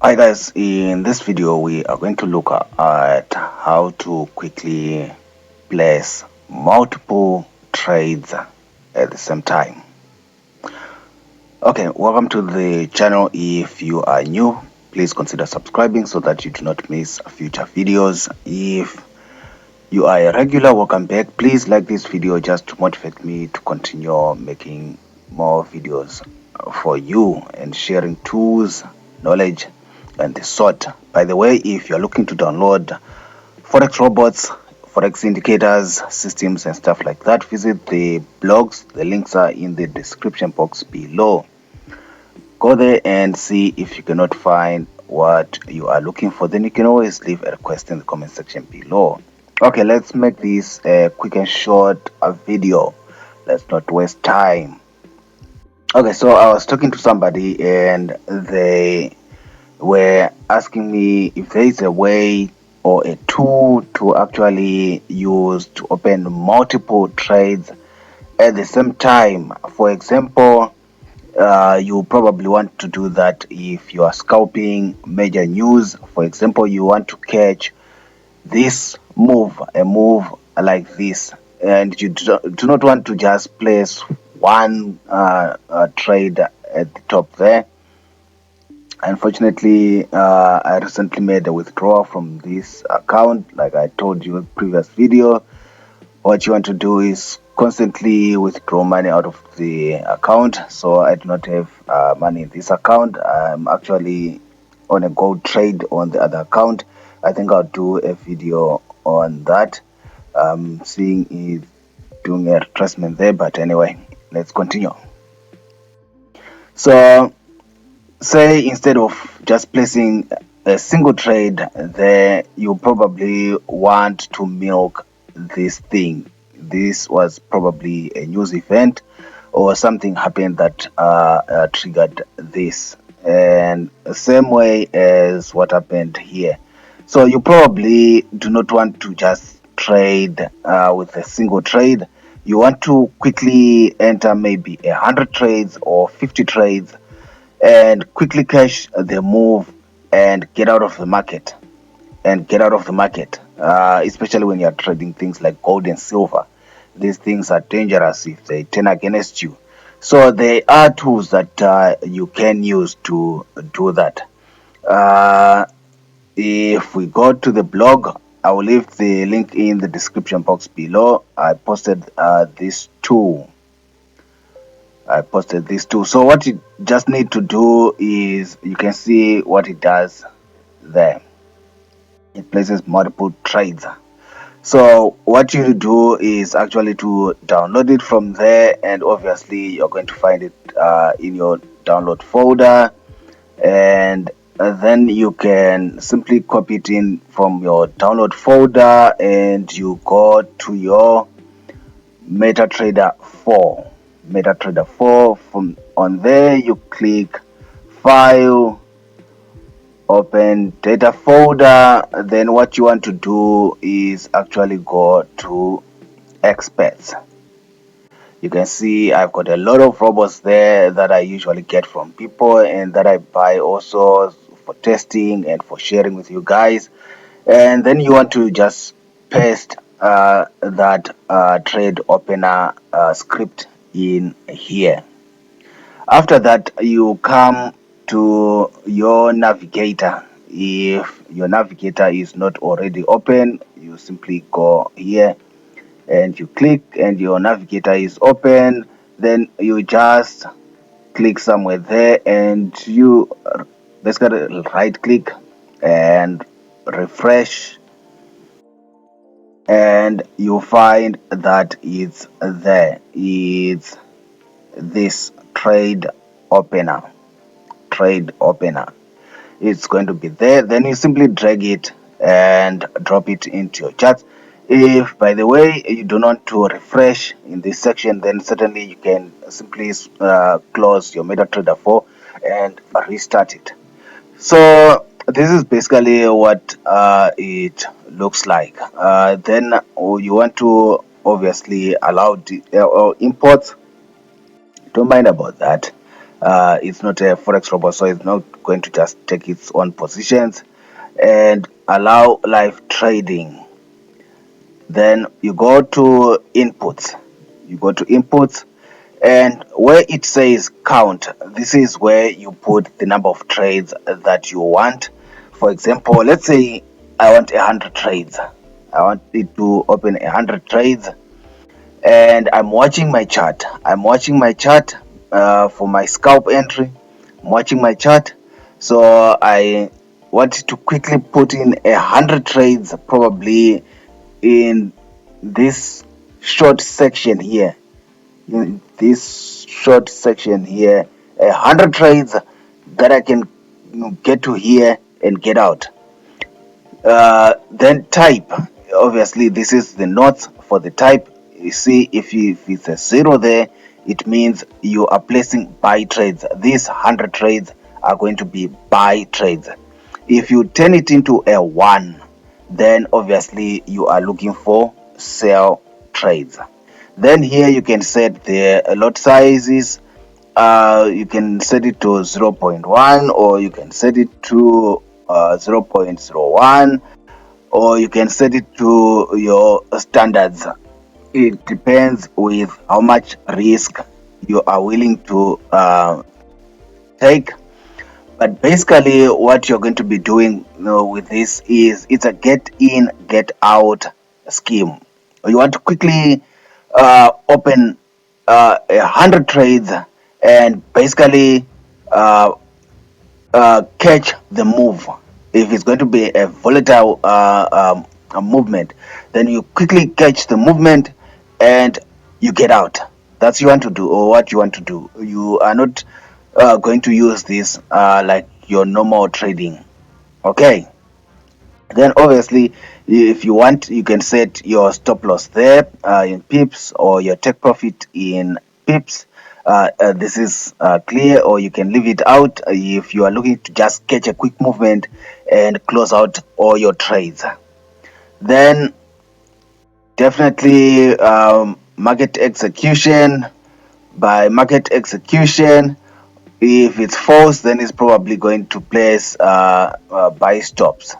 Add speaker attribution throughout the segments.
Speaker 1: Hi guys, in this video we are going to look at how to quickly place multiple trades at the same time. Okay, welcome to the channel. If you are new, please consider subscribing so that you do not miss future videos. If you are a regular, welcome back. Please like this video just to motivate me to continue making more videos for you and sharing tools, knowledge and the sort. By the way, if you're looking to download Forex robots, Forex indicators, systems and stuff like that, visit the blogs. The links are in the description box below. Go there and see if you cannot find what you are looking for. Then you can always leave a request in the comment section below. Okay, let's make this a quick and short video. Let's not waste time. Okay, so I was talking to somebody and they were asking me if there is a way or a tool to actually use to open multiple trades at the same time. For example, you probably want to do that if you are scalping major news. For example, you want to catch this move, a move like this, and you do not want to just place one trade at the top there. Unfortunately, I recently made a withdrawal from this account. Like I told you in the previous video, what you want to do is constantly withdraw money out of the account. So I do not have money in this account. I'm actually on a gold trade on the other account. I think I'll do a video on that. Seeing it doing a retracement there, but anyway, let's continue. So say instead of just placing a single trade there, you probably want to milk this thing. This was probably a news event or something happened that triggered this, and the same way as what happened here. So you probably do not want to just trade with a single trade. You want to quickly enter maybe 100 trades or 50 trades and quickly cash the move and get out of the market especially when you're trading things like gold and silver. These things are dangerous if they turn against you. So there are tools that you can use to do that. If we go to the blog, I will leave the link in the description box below. I posted this tool. So what you just need to do is, you can see what it does there. It places multiple trades. So what you do is actually to download it from there, and obviously you're going to find it in your download folder, and then you can simply copy it in from your download folder and you go to your MetaTrader 4. From on there you click file, open data folder. Then what you want to do is actually go to experts. You can see I've got a lot of robots there that I usually get from people and that I buy also for testing and for sharing with you guys. And then you want to just paste that trade opener script in here. After that, you come to your navigator. If your navigator is not already open, you simply go here and you click and your navigator is open. Then you just click somewhere there and you basically right click and refresh, and you find that it's there. It's this trade opener. It's going to be there. Then you simply drag it and drop it into your charts. If by the way you do not to refresh in this section, then certainly you can simply close your MetaTrader 4 and restart it. So this is basically what it looks like. Then you want to obviously allow imports. Don't mind about that. It's not a Forex robot, so it's not going to just take its own positions and allow live trading. Then you go to inputs. You go to inputs, and where it says count, this is where you put the number of trades that you want. For example, let's say I want 100 trades. I want it to open 100 trades, and I'm watching my chart. I'm watching my chart for my scalp entry. I'm watching my chart. So I want to quickly put in 100 trades, probably in this short section here. In this short section here, 100 trades that I can get to here and get out. Then type. Obviously, this is the notes for the type. You see, if it's a 0 there, it means you are placing buy trades. These 100 trades are going to be buy trades. If you turn it into a 1, then obviously you are looking for sell trades. Then here you can set the lot sizes. You can set it to 0.1, or you can set it to 0.01, or you can set it to your standards. It depends with how much risk you are willing to take. But basically, what you're going to be doing with this is it's a get in, get out scheme. You want to quickly open 100 trades and basically catch the move. If it's going to be a volatile a movement, then you quickly catch the movement and you get out. That's you want to do, or what you want to do. You are not going to use this like your normal trading. Okay. Then obviously, if you want, you can set your stop loss there in pips, or your take profit in pips. This is clear, or you can leave it out if you are looking to just catch a quick movement and close out all your trades. Then definitely market execution. By market execution, if it's false, then it's probably going to place buy stops.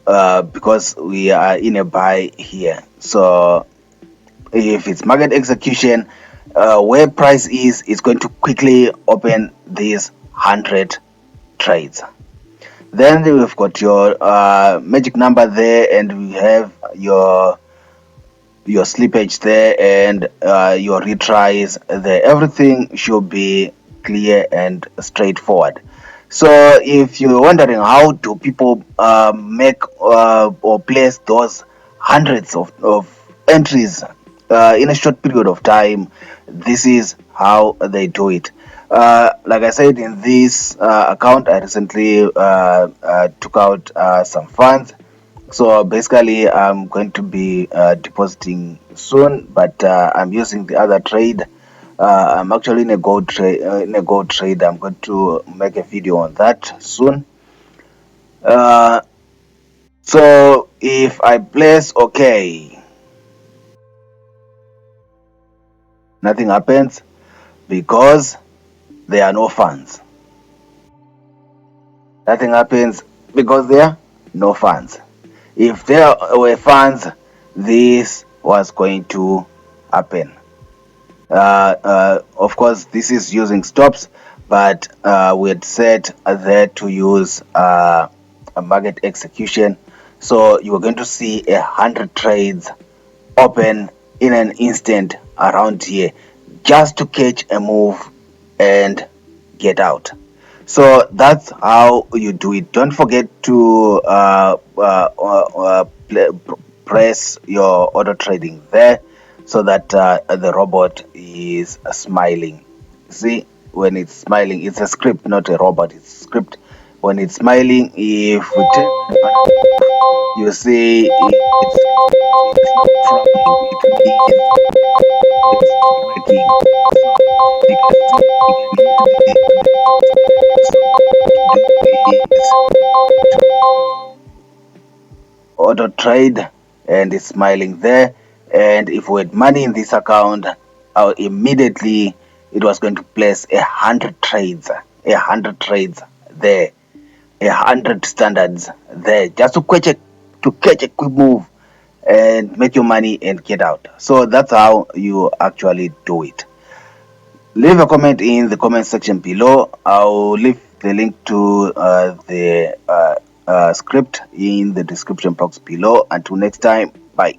Speaker 1: Because we are in a buy here. So if it's market execution, where price is, it's going to quickly open these 100 trades. Then we've got your magic number there, and we have your slippage there, and your retries there. Everything should be clear and straightforward. So if you're wondering how do people make or place those hundreds of entries in a short period of time, this is how they do it. Like I said, in this account, I recently took out some funds. So basically, I'm going to be depositing soon, but I'm using the other trade. I'm actually in a gold trade. I'm going to make a video on that soon. So if I place OK, nothing happens because there are no funds. Nothing happens because there are no funds. If there were funds, this was going to happen. Of course, this is using stops, but we had set there to use a market execution. So you are going to see 100 trades open in an instant around here, just to catch a move and get out. So that's how you do it. Don't forget to press your auto trading there, so that the robot is smiling. See, when it's smiling, it's a script, not a robot. It's a script. When it's smiling, if we take, you see it's not frowning. It means it's working. You can hear auto trade, and it's smiling there. And if we had money in this account, immediately it was going to place 100 trades there, 100 standards there, just to catch a quick move and make your money and get out. So that's how you actually do it. Leave a comment in the comment section below. I'll leave the link to the script in the description box below. Until next time, bye.